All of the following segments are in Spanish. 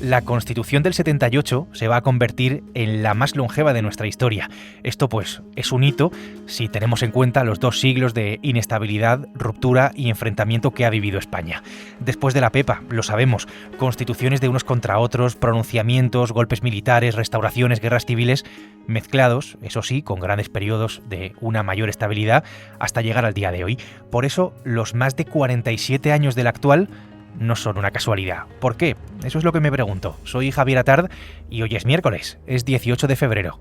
La Constitución del 78 se va a convertir en la más longeva de nuestra historia. Esto, pues, es un hito si tenemos en cuenta los 2 siglos de inestabilidad, ruptura y enfrentamiento que ha vivido España. Después de la Pepa, lo sabemos, constituciones de unos contra otros, pronunciamientos, golpes militares, restauraciones, guerras civiles, mezclados, eso sí, con grandes periodos de una mayor estabilidad hasta llegar al día de hoy. Por eso, los más de 47 años del actual no son una casualidad. ¿Por qué? Eso es lo que me pregunto. Soy Javier Atard y hoy es miércoles, es 18 de febrero.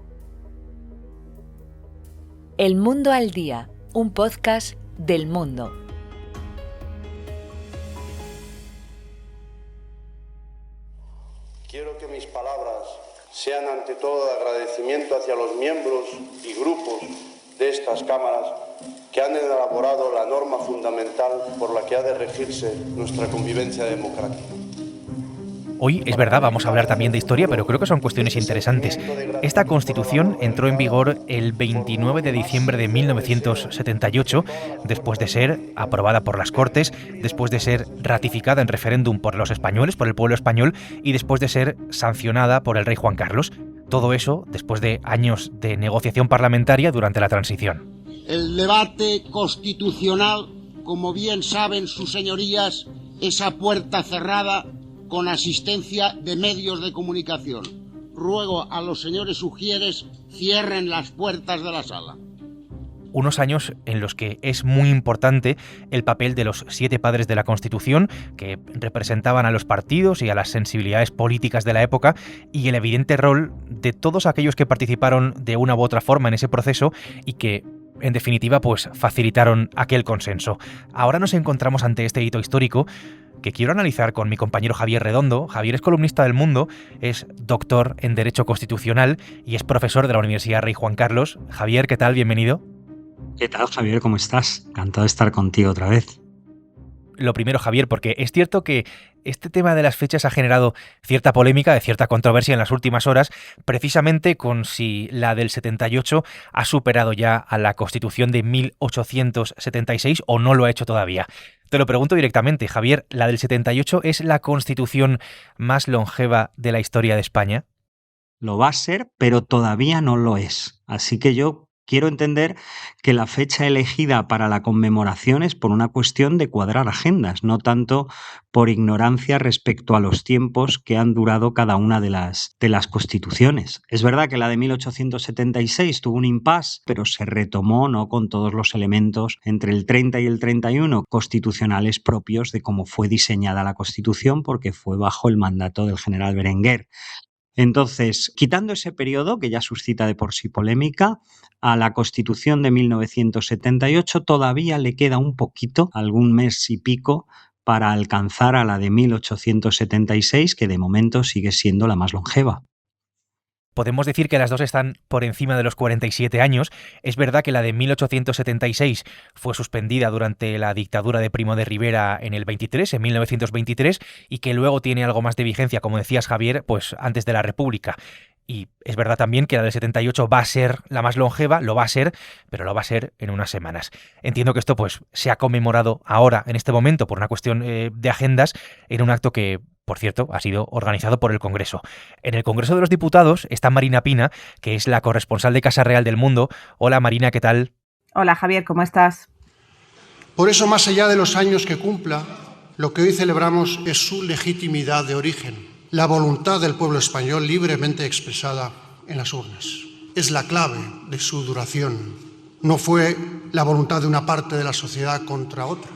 El Mundo al Día, un podcast del Mundo. Quiero que mis palabras sean ante todo de agradecimiento hacia los miembros y grupos de estas cámaras que han elaborado la norma fundamental por la que ha de regirse nuestra convivencia democrática. Hoy, es verdad, vamos a hablar también de historia, pero creo que son cuestiones interesantes. Esta Constitución entró en vigor el 29 de diciembre de 1978, después de ser aprobada por las Cortes, después de ser ratificada en referéndum por los españoles, por el pueblo español, y después de ser sancionada por el rey Juan Carlos. Todo eso después de años de negociación parlamentaria durante la transición. El debate constitucional, como bien saben sus señorías, es a puerta cerrada con asistencia de medios de comunicación. Ruego a los señores ujieres cierren las puertas de la sala. Unos años en los que es muy importante el papel de los 7 padres de la Constitución, que representaban a los partidos y a las sensibilidades políticas de la época, y el evidente rol de todos aquellos que participaron de una u otra forma en ese proceso y que, en definitiva, pues facilitaron aquel consenso. Ahora nos encontramos ante este hito histórico que quiero analizar con mi compañero Javier Redondo. Javier es columnista del Mundo, es doctor en Derecho Constitucional y es profesor de la Universidad Rey Juan Carlos. Javier, ¿qué tal? Bienvenido. ¿Qué tal, Javier? ¿Cómo estás? Encantado de estar contigo otra vez. Lo primero, Javier, porque es cierto que este tema de las fechas ha generado cierta polémica, de cierta controversia en las últimas horas, precisamente con si la del 78 ha superado ya a la Constitución de 1876 o no lo ha hecho todavía. Te lo pregunto directamente, Javier, ¿la del 78 es la Constitución más longeva de la historia de España? Lo va a ser, pero todavía no lo es. Así que yo quiero entender que la fecha elegida para la conmemoración es por una cuestión de cuadrar agendas, no tanto por ignorancia respecto a los tiempos que han durado cada una de las constituciones. Es verdad que la de 1876 tuvo un impasse, pero se retomó, ¿no?, con todos los elementos entre el 30 y el 31 constitucionales propios de cómo fue diseñada la Constitución, porque fue bajo el mandato del general Berenguer. Entonces, quitando ese periodo, que ya suscita de por sí polémica, a la Constitución de 1978 todavía le queda un poquito, algún mes y pico, para alcanzar a la de 1876, que de momento sigue siendo la más longeva. Podemos decir que las dos están por encima de los 47 años. Es verdad que la de 1876 fue suspendida durante la dictadura de Primo de Rivera en 1923, y que luego tiene algo más de vigencia, como decías, Javier, pues antes de la República. Y es verdad también que la del 78 va a ser la más longeva, lo va a ser, pero lo va a ser en unas semanas. Entiendo que esto pues se ha conmemorado ahora, en este momento, por una cuestión de agendas, en un acto que, por cierto, ha sido organizado por el Congreso. En el Congreso de los Diputados está Marina Pina, que es la corresponsal de Casa Real del Mundo. Hola, Marina, ¿qué tal? Hola, Javier, ¿cómo estás? Por eso, más allá de los años que cumpla, lo que hoy celebramos es su legitimidad de origen, la voluntad del pueblo español libremente expresada en las urnas. Es la clave de su duración. No fue la voluntad de una parte de la sociedad contra otra.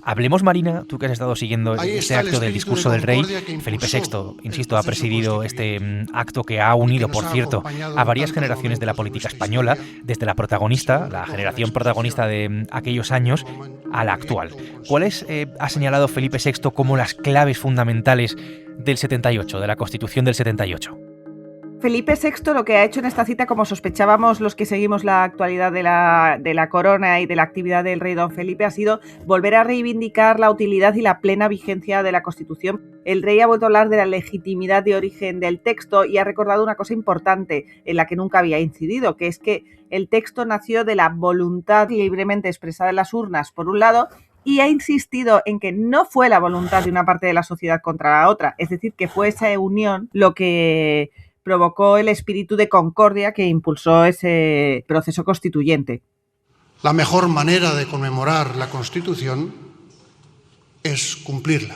Hablemos, Marina, tú que has estado siguiendo este acto del discurso del rey. Felipe VI, insisto, ha presidido este acto que ha unido, por cierto, a varias generaciones de la política española, desde la protagonista, la generación protagonista de aquellos años, a la actual. ¿Cuáles ha señalado Felipe VI como las claves fundamentales del 78, de la Constitución del 78? Felipe VI lo que ha hecho en esta cita, como sospechábamos los que seguimos la actualidad de la corona y de la actividad del rey don Felipe, ha sido volver a reivindicar la utilidad y la plena vigencia de la Constitución. El rey ha vuelto a hablar de la legitimidad de origen del texto y ha recordado una cosa importante en la que nunca había incidido, que es que el texto nació de la voluntad libremente expresada en las urnas, por un lado, y ha insistido en que no fue la voluntad de una parte de la sociedad contra la otra, es decir, que fue esa unión lo que provocó el espíritu de concordia que impulsó ese proceso constituyente. La mejor manera de conmemorar la Constitución es cumplirla.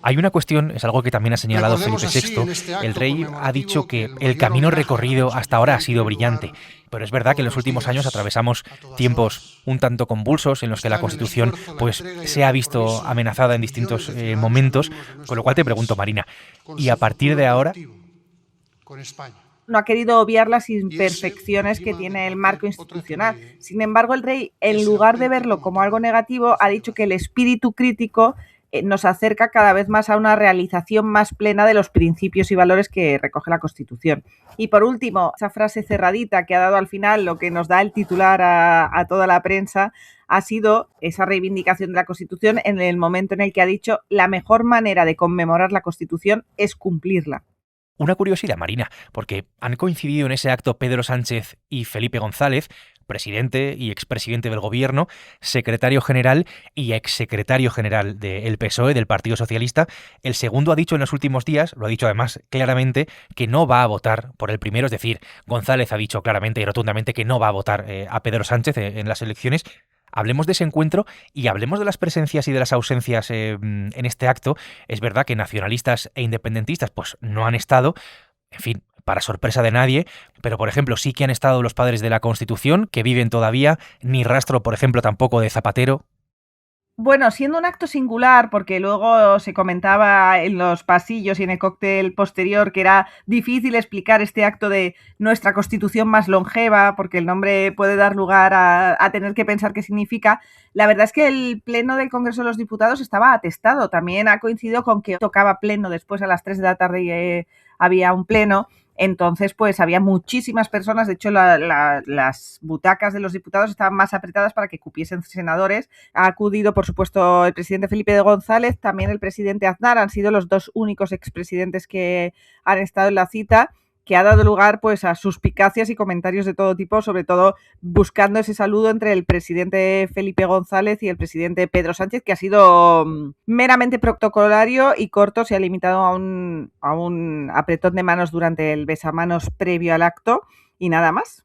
Hay una cuestión, es algo que también ha señalado Felipe VI. El rey ha dicho que el camino recorrido hasta ahora ha sido brillante, pero es verdad que en los últimos años atravesamos tiempos un tanto convulsos en los que la Constitución pues se ha visto amenazada en distintos momentos, con lo cual te pregunto, Marina, ¿y a partir de ahora? No ha querido obviar las imperfecciones que tiene el marco institucional. Sin embargo, el rey, en lugar de verlo como algo negativo, ha dicho que el espíritu crítico nos acerca cada vez más a una realización más plena de los principios y valores que recoge la Constitución. Y por último, esa frase cerradita que ha dado al final, lo que nos da el titular a toda la prensa, ha sido esa reivindicación de la Constitución en el momento en el que ha dicho: la mejor manera de conmemorar la Constitución es cumplirla. Una curiosidad, Marina, porque han coincidido en ese acto Pedro Sánchez y Felipe González, presidente y expresidente del Gobierno, secretario general y exsecretario general del PSOE, del Partido Socialista. El segundo ha dicho en los últimos días, lo ha dicho además claramente, que no va a votar por el primero, es decir, González ha dicho claramente y rotundamente que no va a votar a Pedro Sánchez en las elecciones. Hablemos de ese encuentro y hablemos de las presencias y de las ausencias en este acto. Es verdad que nacionalistas e independentistas pues no han estado, en fin, para sorpresa de nadie, pero por ejemplo sí que han estado los padres de la Constitución, que viven todavía, ni rastro, por ejemplo, tampoco de Zapatero. Bueno, siendo un acto singular, porque luego se comentaba en los pasillos y en el cóctel posterior que era difícil explicar este acto de nuestra Constitución más longeva, porque el nombre puede dar lugar a tener que pensar qué significa. La verdad es que el pleno del Congreso de los Diputados estaba atestado. También ha coincidido con que tocaba pleno después a las 3 de la tarde había un pleno. Entonces, pues había muchísimas personas. De hecho, las butacas de los diputados estaban más apretadas para que cupiesen senadores. Ha acudido, por supuesto, el presidente Felipe González, también el presidente Aznar. Han sido los dos únicos expresidentes que han estado en la cita, que ha dado lugar pues a suspicacias y comentarios de todo tipo, sobre todo buscando ese saludo entre el presidente Felipe González y el presidente Pedro Sánchez, que ha sido meramente protocolario y corto. Se ha limitado a un apretón de manos durante el besamanos previo al acto y nada más.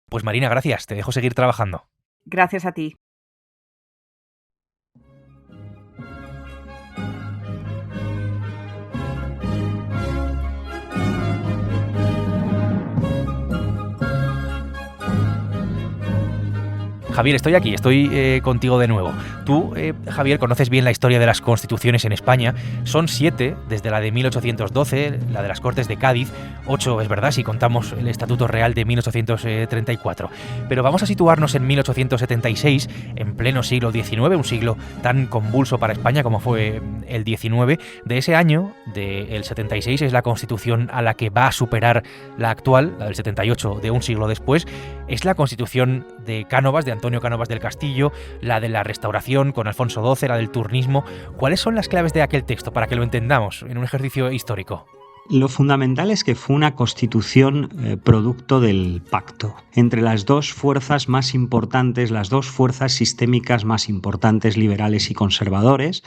Pues Marina, gracias, te dejo seguir trabajando. Gracias a ti. Javier, estoy aquí, estoy contigo de nuevo. Tú, Javier, conoces bien la historia de las constituciones en España. Son 7, desde la de 1812, la de las Cortes de Cádiz, 8, es verdad, si contamos el Estatuto Real de 1834. Pero vamos a situarnos en 1876, en pleno siglo XIX, un siglo tan convulso para España como fue el XIX. De ese año, del 76, es la constitución a la que va a superar la actual, la del 78, de un siglo después. Es la constitución de Cánovas, de Antonio Cánovas del Castillo, la de la Restauración con Alfonso XII, la del turnismo. ¿Cuáles son las claves de aquel texto para que lo entendamos en un ejercicio histórico? Lo fundamental es que fue una constitución producto del pacto entre las dos fuerzas más importantes, las dos fuerzas sistémicas más importantes, liberales y conservadores.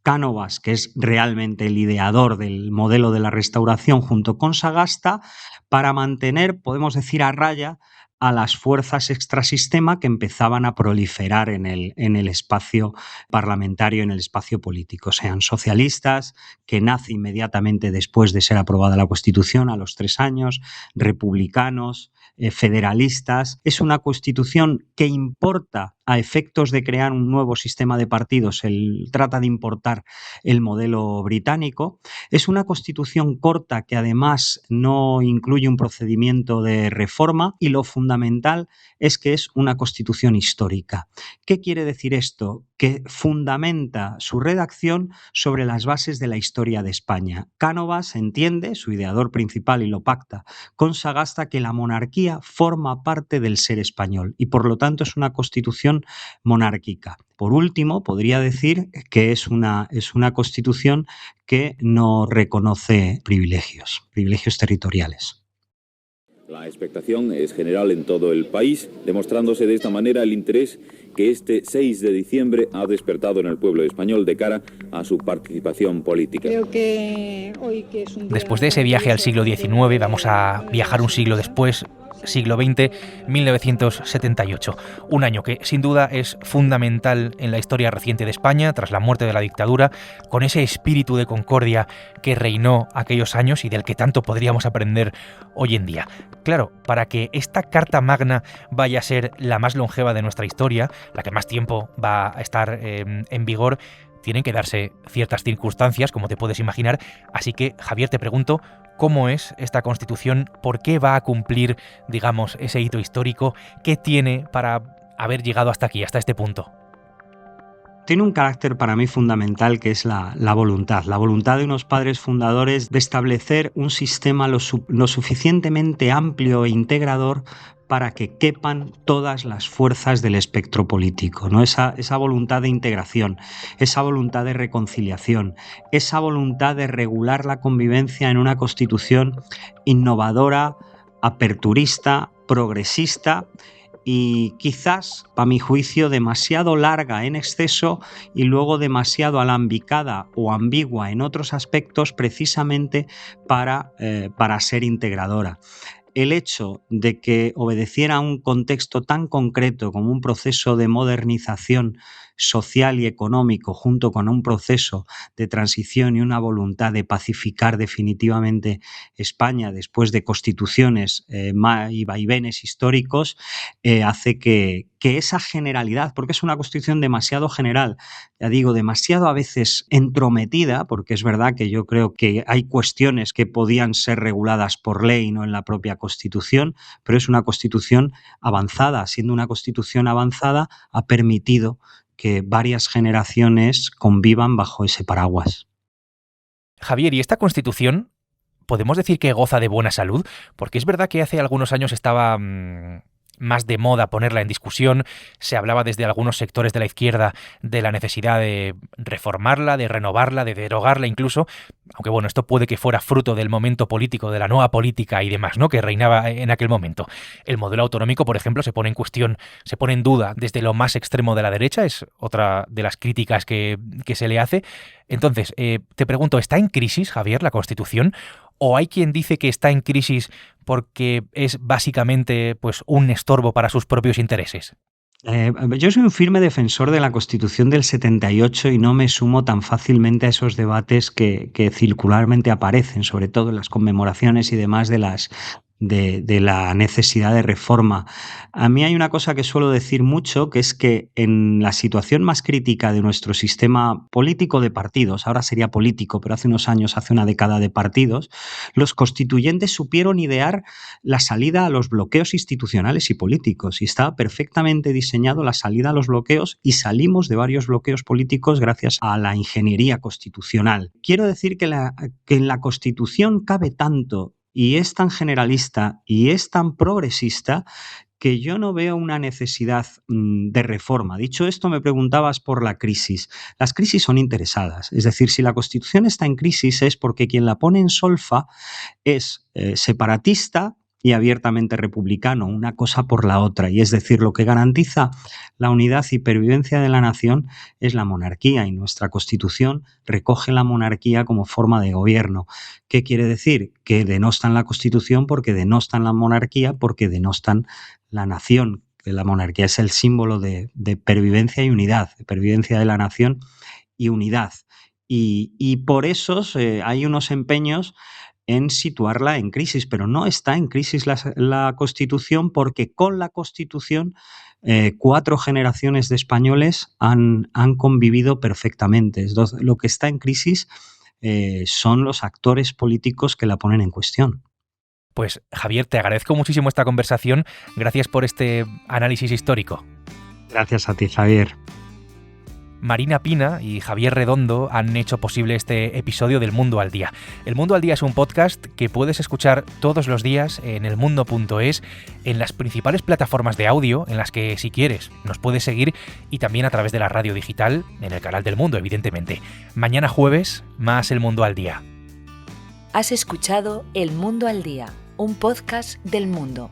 Cánovas, que es realmente el ideador del modelo de la Restauración, junto con Sagasta, para mantener, podemos decir, a raya a las fuerzas extrasistema que empezaban a proliferar en el espacio parlamentario, en el espacio político, sean socialistas, que nace inmediatamente después de ser aprobada la Constitución a los 3 años, republicanos, federalistas. Es una Constitución que importa, a efectos de crear un nuevo sistema de partidos, trata de importar el modelo británico. Es una Constitución corta que además no incluye un procedimiento de reforma, y lo fundamental es que es una Constitución histórica. ¿Qué quiere decir esto? Que fundamenta su redacción sobre las bases de la historia de España. Cánovas entiende, su ideador principal, y lo pacta con Sagasta, que la monarquía forma parte del ser español y por lo tanto es una constitución monárquica. Por último, podría decir que es una constitución que no reconoce privilegios territoriales. La expectación es general en todo el país, demostrándose de esta manera el interés que este 6 de diciembre ha despertado en el pueblo español de cara a su participación política. Creo que hoy, que es un día... Después de ese viaje al siglo XIX, vamos a viajar un siglo después, siglo XX, 1978. Un año que sin duda es fundamental en la historia reciente de España, tras la muerte de la dictadura, con ese espíritu de concordia que reinó aquellos años y del que tanto podríamos aprender hoy en día. Claro, para que esta Carta Magna vaya a ser la más longeva de nuestra historia, la que más tiempo va a estar en vigor, tienen que darse ciertas circunstancias, como te puedes imaginar. Así que, Javier, te pregunto, ¿cómo es esta Constitución? ¿Por qué va a cumplir, digamos, ese hito histórico? ¿Qué tiene para haber llegado hasta aquí, hasta este punto? Tiene un carácter para mí fundamental, que es la voluntad de unos padres fundadores de establecer un sistema lo suficientemente amplio e integrador para que quepan todas las fuerzas del espectro político, ¿no? Esa voluntad de integración, esa voluntad de reconciliación, esa voluntad de regular la convivencia en una Constitución innovadora, aperturista, progresista y quizás, para mi juicio, demasiado larga en exceso y luego demasiado alambicada o ambigua en otros aspectos, precisamente para ser integradora. El hecho de que obedeciera a un contexto tan concreto como un proceso de modernización social y económico, junto con un proceso de transición y una voluntad de pacificar definitivamente España después de constituciones y vaivenes históricos, hace que esa generalidad, porque es una constitución demasiado general, ya digo, demasiado a veces entrometida, porque es verdad que yo creo que hay cuestiones que podían ser reguladas por ley, no en la propia Constitución, pero es una Constitución avanzada. Siendo una Constitución avanzada, ha permitido que varias generaciones convivan bajo ese paraguas. Javier, ¿y esta Constitución podemos decir que goza de buena salud? Porque es verdad que hace algunos años estaba más de moda ponerla en discusión. Se hablaba desde algunos sectores de la izquierda de la necesidad de reformarla, de renovarla, de derogarla incluso, aunque bueno, esto puede que fuera fruto del momento político, de la nueva política y demás, ¿no?, que reinaba en aquel momento. El modelo autonómico, por ejemplo, se pone en cuestión, se pone en duda desde lo más extremo de la derecha, es otra de las críticas que se le hace. Entonces, te pregunto, ¿está en crisis, Javier, la Constitución? ¿O hay quien dice que está en crisis porque es básicamente pues, un estorbo para sus propios intereses? Yo soy un firme defensor de la Constitución del 78 y no me sumo tan fácilmente a esos debates que circularmente aparecen, sobre todo en las conmemoraciones y demás de la necesidad de reforma. A mí hay una cosa que suelo decir mucho, que es que en la situación más crítica de nuestro sistema político de partidos, ahora sería político, pero hace unos años, hace una década de partidos, los constituyentes supieron idear la salida a los bloqueos institucionales y políticos, y estaba perfectamente diseñado la salida a los bloqueos, y salimos de varios bloqueos políticos gracias a la ingeniería constitucional. Quiero decir que en la Constitución cabe tanto y es tan generalista y es tan progresista que yo no veo una necesidad de reforma. Dicho esto, me preguntabas por la crisis. Las crisis son interesadas. Es decir, si la Constitución está en crisis es porque quien la pone en solfa es separatista y abiertamente republicano, una cosa por la otra. Y es decir, lo que garantiza la unidad y pervivencia de la nación es la monarquía, y nuestra Constitución recoge la monarquía como forma de gobierno. ¿Qué quiere decir? Que denostan la Constitución porque denostan la monarquía, porque denostan la nación. Que la monarquía es el símbolo de pervivencia y unidad, de pervivencia de la nación y unidad. Y por eso hay unos empeños en situarla en crisis, pero no está en crisis la Constitución, porque con la Constitución 4 generaciones de españoles han convivido perfectamente. Lo que está en crisis son los actores políticos que la ponen en cuestión. Pues Javier, te agradezco muchísimo esta conversación. Gracias por este análisis histórico. Gracias a ti, Javier. Marina Pina y Javier Redondo han hecho posible este episodio del Mundo al Día. El Mundo al Día es un podcast que puedes escuchar todos los días en elmundo.es, en las principales plataformas de audio, en las que, si quieres, nos puedes seguir, y también a través de la radio digital, en el canal del Mundo, evidentemente. Mañana jueves, más El Mundo al Día. Has escuchado El Mundo al Día, un podcast del Mundo.